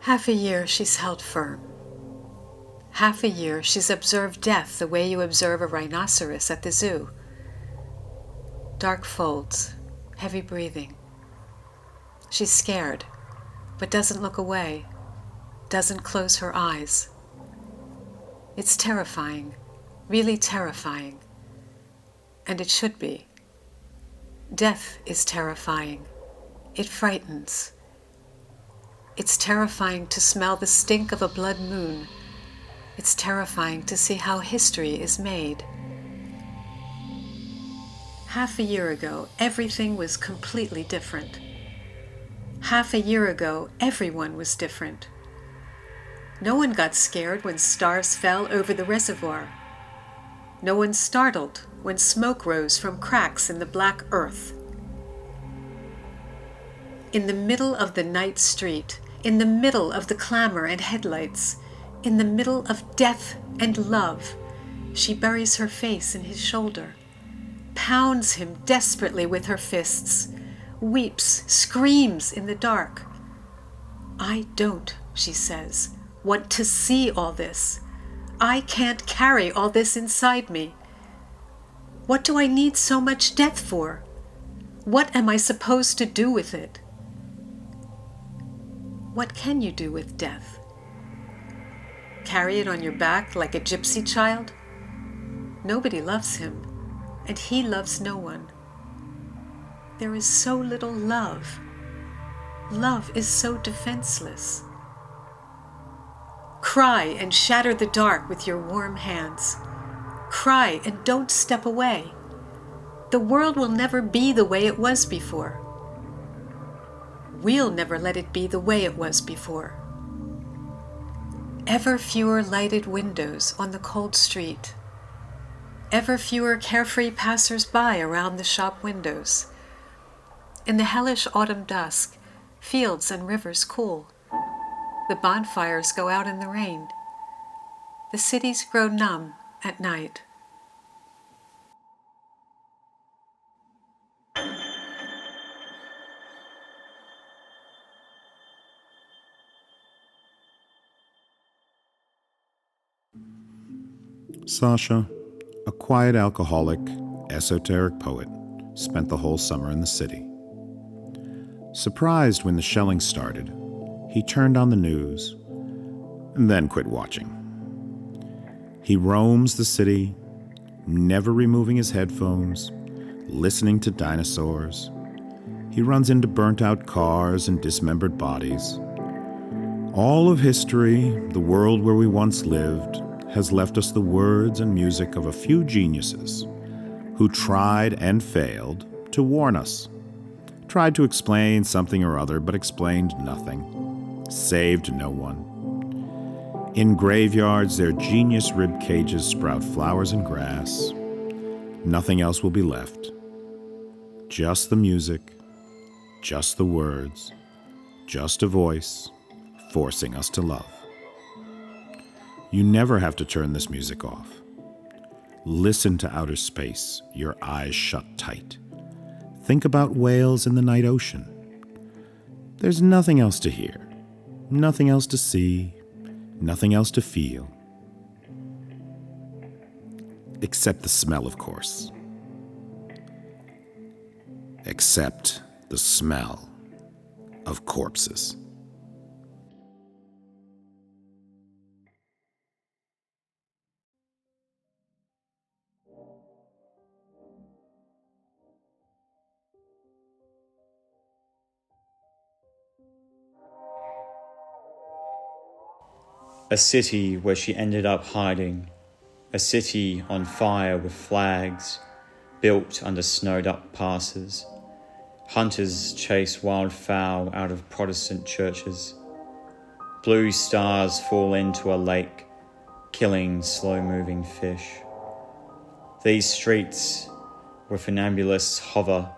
Half a year she's held firm. Half a year she's observed death the way you observe a rhinoceros at the zoo. Dark folds, heavy breathing. She's scared, but doesn't look away, doesn't close her eyes. It's terrifying, really terrifying. And it should be. Death is terrifying. It frightens. It's terrifying to smell the stink of a blood moon. It's terrifying to see how history is made. Half a year ago, everything was completely different. Half a year ago, everyone was different. No one got scared when stars fell over the reservoir. No one startled when smoke rose from cracks in the black earth. In the middle of the night street, in the middle of the clamor and headlights, in the middle of death and love, she buries her face in his shoulder, pounds him desperately with her fists, weeps, screams in the dark. I don't, she says, want to see all this. I can't carry all this inside me. What do I need so much death for? What am I supposed to do with it? What can you do with death? Carry it on your back like a gypsy child? Nobody loves him, and he loves no one. There is so little love. Love is so defenseless. Cry and shatter the dark with your warm hands. Cry and don't step away. The world will never be the way it was before. We'll never let it be the way it was before. Ever fewer lighted windows on the cold street. Ever fewer carefree passers-by around the shop windows. In the hellish autumn dusk, fields and rivers cool. The bonfires go out in the rain. The cities grow numb at night. Sasha, a quiet alcoholic, esoteric poet, spent the whole summer in the city. Surprised when the shelling started, he turned on the news and then quit watching. He roams the city, never removing his headphones, listening to dinosaurs. He runs into burnt-out cars and dismembered bodies. All of history, the world where we once lived, has left us the words and music of a few geniuses who tried and failed to warn us. Tried to explain something or other, but explained nothing. Saved no one. In graveyards, their genius rib cages sprout flowers and grass. Nothing else will be left. Just the music, just the words, just a voice forcing us to love. You never have to turn this music off. Listen to outer space, your eyes shut tight. Think about whales in the night ocean. There's nothing else to hear, nothing else to see, nothing else to feel. Except the smell, of course. Except the smell of corpses. A city where she ended up hiding, a city on fire with flags, built under snowed-up passes. Hunters chase wildfowl out of Protestant churches. Blue stars fall into a lake, killing slow-moving fish. These streets where funambulists hover,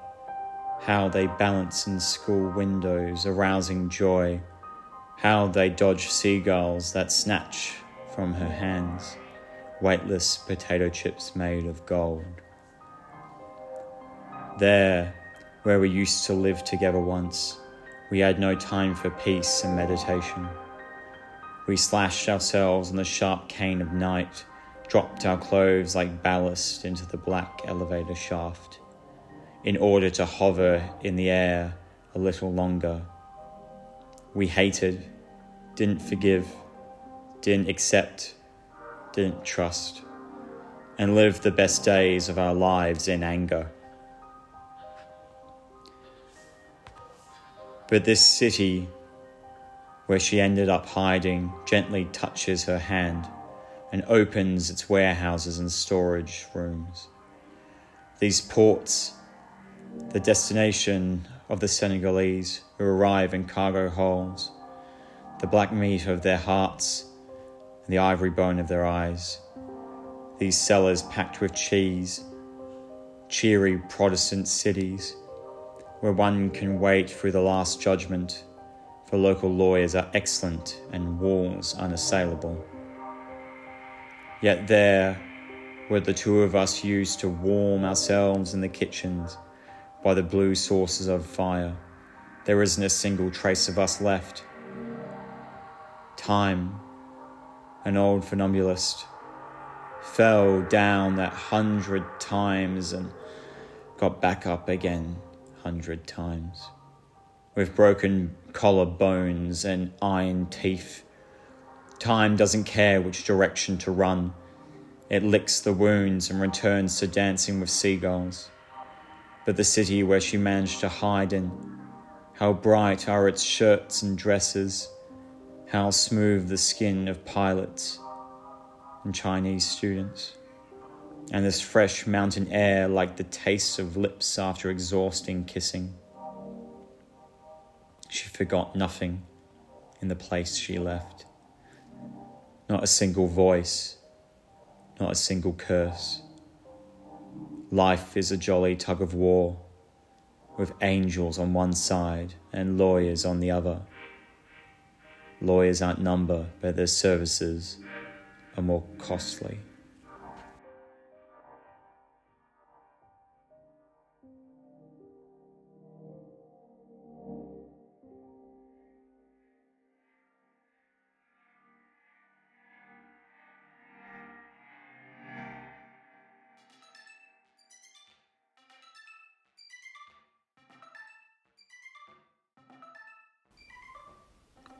how they balance in school windows, arousing joy, how they dodge seagulls that snatch from her hands, weightless potato chips made of gold. There, where we used to live together once, we had no time for peace and meditation. We slashed ourselves on the sharp cane of night, dropped our clothes like ballast into the black elevator shaft, in order to hover in the air a little longer. We hated, didn't forgive, didn't accept, didn't trust, and lived the best days of our lives in anger. But this city, where she ended up hiding, gently touches her hand and opens its warehouses and storage rooms. These ports, the destination of the Senegalese who arrive in cargo holds, the black meat of their hearts and the ivory bone of their eyes. These cellars packed with cheese, cheery Protestant cities, where one can wait through the Last Judgment, for local lawyers are excellent and walls unassailable. Yet there, where the two of us used to warm ourselves in the kitchens by the blue sources of fire, there isn't a single trace of us left. Time, an old funambulist, fell down that 100 times and got back up again 100 times, with broken collarbones and iron teeth. Time doesn't care which direction to run. It licks the wounds and returns to dancing with seagulls. But the city where she managed to hide in, how bright are its shirts and dresses, how smooth the skin of pilots and Chinese students, and this fresh mountain air like the taste of lips after exhausting kissing. She forgot nothing in the place she left. Not a single voice, not a single curse. Life is a jolly tug of war, with angels on one side and lawyers on the other. Lawyers outnumber, but their services are more costly.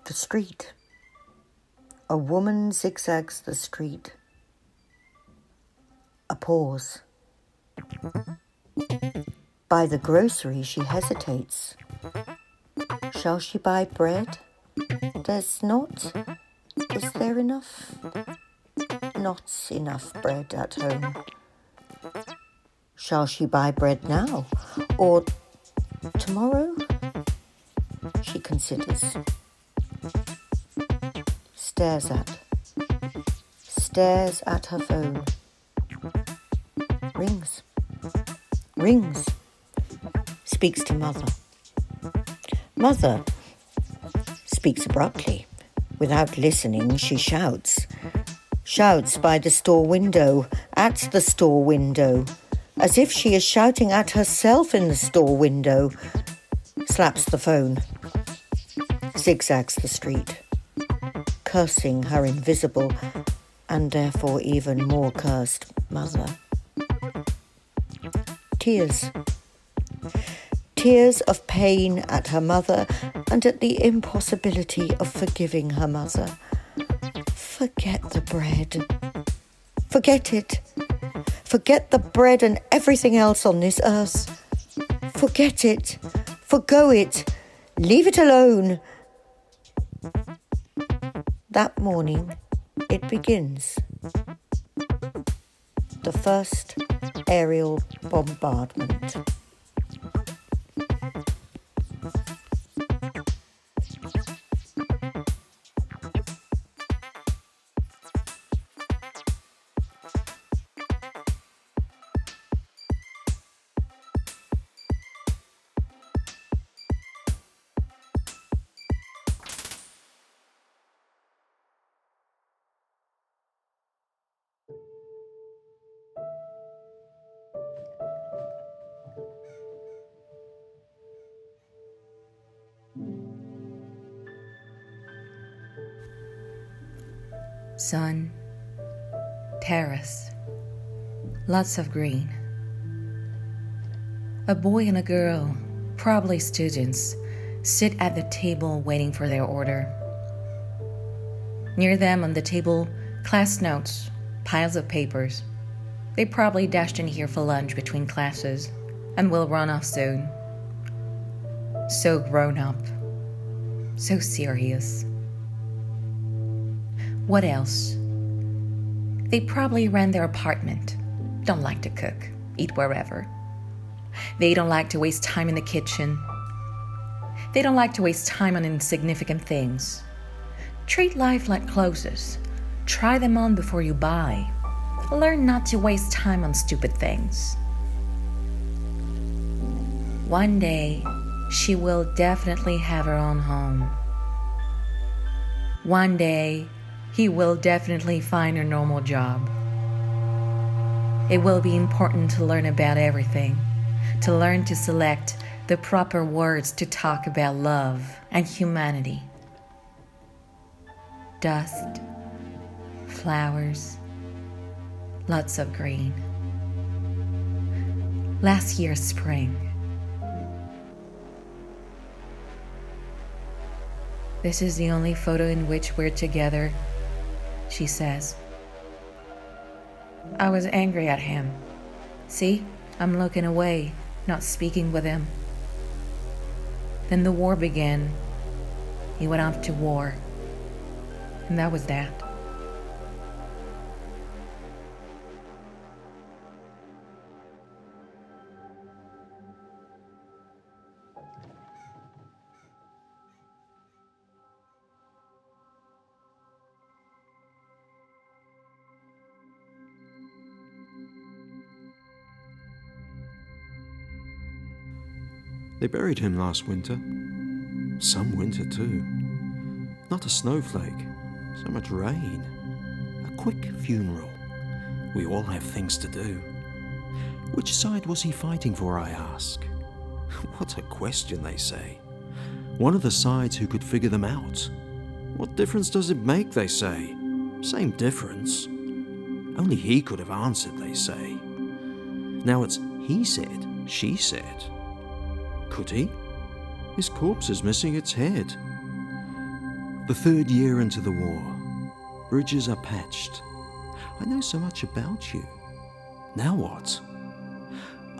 The street. A woman zigzags the street. A pause. By the grocery she hesitates. Shall she buy bread? There's not. Is there enough? Not enough bread at home. Shall she buy bread now? Or tomorrow? She considers. Stares at her phone. Rings. Speaks to mother. Mother speaks abruptly. Without listening, she shouts. Shouts by the store window, at the store window, as if she is shouting at herself in the store window. Slaps the phone. Zigzags the street, cursing her invisible and therefore even more cursed mother. Tears of pain at her mother and at the impossibility of forgiving her mother. Forget the bread. Forget it. Forget the bread and everything else on this earth. Forget it. Forgo it. Leave it alone. That morning, it begins. The first aerial bombardment. sun, terrace, lots of green. A boy and a girl, probably students, sit at the table waiting for their order. Near them on the table, class notes, piles of papers. They probably dashed in here for lunch between classes and will run off soon. So grown up, so serious. What else? They probably ran their apartment, don't like to cook, eat wherever. They don't like to waste time in the kitchen. They don't like to waste time on insignificant things. Treat life like clothes. Try them on before you buy. Learn not to waste time on stupid things. One day, she will definitely have her own home. One day, he will definitely find a normal job. It will be important to learn about everything, to learn to select the proper words to talk about love and humanity. Dust, flowers, lots of green. Last year's spring. This is the only photo in which we're together, she says. I was angry at him. See, I'm looking away, not speaking with him. Then the war began. He went off to war. And that was that. They buried him last winter. Some winter, too. Not a snowflake, so much rain. A quick funeral. We all have things to do. Which side was he fighting for, I ask? What a question, they say. One of the sides who could figure them out. What difference does it make, they say? Same difference. Only he could have answered, they say. Now it's he said, she said. Could he? His corpse is missing its head. The 3rd year into the war. Bridges are patched. I know so much about you. Now what?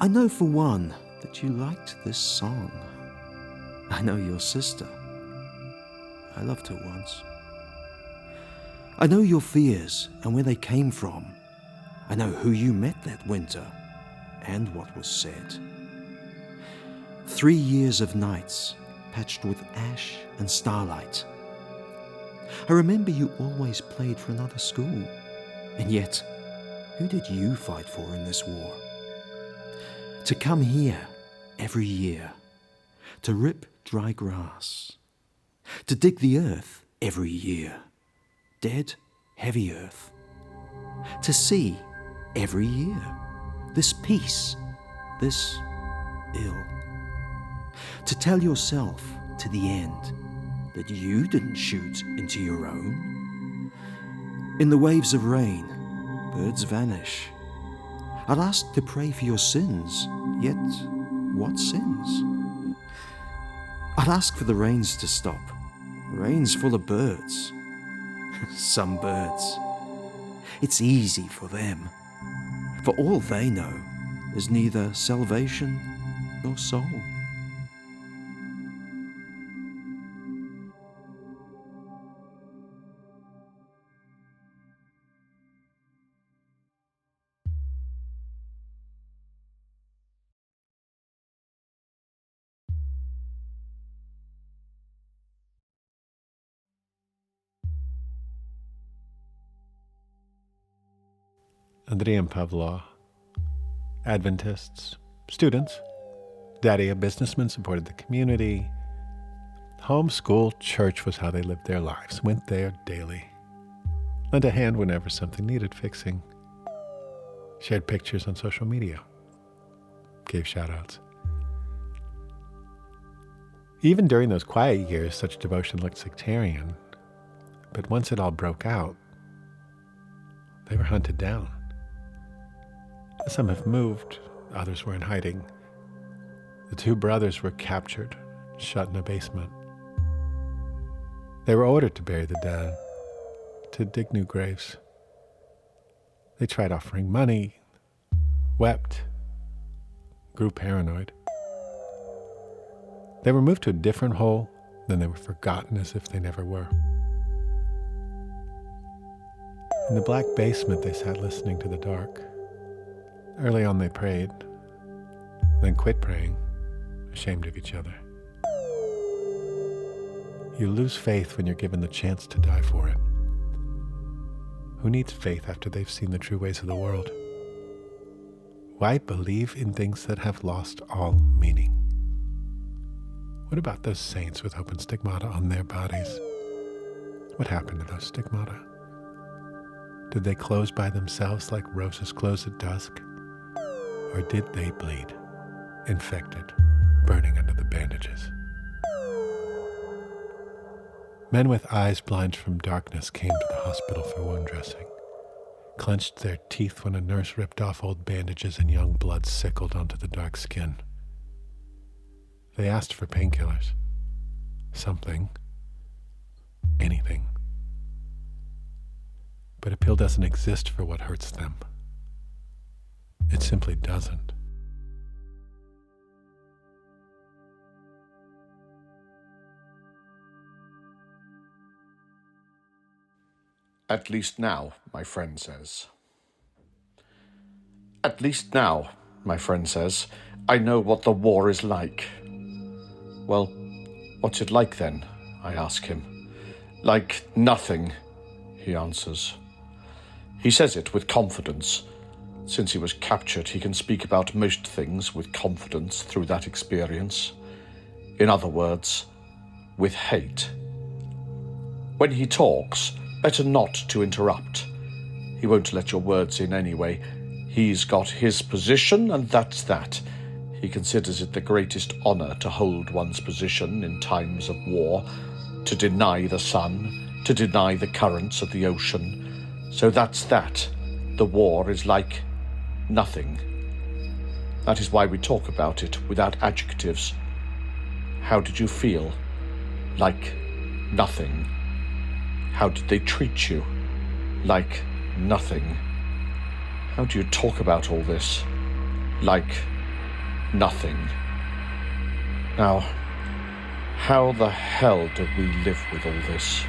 I know for one that you liked this song. I know your sister. I loved her once. I know your fears and where they came from. I know who you met that winter and what was said. 3 years of nights patched with ash and starlight. I remember you always played for another school. And yet, who did you fight for in this war? To come here every year, to rip dry grass, to dig the earth every year, dead, heavy earth, to see every year this peace, this ill, to tell yourself to the end that you didn't shoot into your own. In the waves of rain, birds vanish. I'd ask to pray for your sins, yet what sins? I'd ask for the rains to stop, rains full of birds. Some birds. It's easy for them. For all they know, there's neither salvation nor soul. Andrei and Pavlo, Adventists, students. Daddy, a businessman, supported the community. Homeschool church was how they lived their lives, went there daily. Lent a hand whenever something needed fixing. Shared pictures on social media. Gave shout-outs. Even during those quiet years, such devotion looked sectarian. But once it all broke out, They were hunted down. Some have moved, others were in hiding. The two brothers were captured, shut in a basement. They were ordered to bury the dead, to dig new graves. They tried offering money, wept, grew paranoid. They were moved to a different hole, then they were forgotten as if they never were. In the black basement, they sat listening to the dark. Early on, they prayed, then quit praying, ashamed of each other. You lose faith when you're given the chance to die for it. Who needs faith after they've seen the true ways of the world? Why believe in things that have lost all meaning? What about those saints with open stigmata on their bodies? What happened to those stigmata? Did they close by themselves like roses close at dusk? Or did they bleed, infected, burning under the bandages? Men with eyes blind from darkness came to the hospital for wound dressing, clenched their teeth when a nurse ripped off old bandages and young blood sickled onto the dark skin. They asked for painkillers. Something. Anything. But a pill doesn't exist for what hurts them. It simply doesn't. At least now, my friend says. At least now, my friend says, I know what the war is like. Well, what's it like then? I ask him. Like nothing, he answers. He says it with confidence. Since he was captured, he can speak about most things with confidence through that experience. In other words, with hate. When he talks, better not to interrupt. He won't let your words in anyway. He's got his position, and that's that. He considers it the greatest honor to hold one's position in times of war, to deny the sun, to deny the currents of the ocean. So that's that. The war is like nothing. That is why we talk about it without adjectives. How did you feel? Like nothing. How did they treat you? Like nothing. How do you talk about all this? Like nothing. Now, how the hell do we live with all this?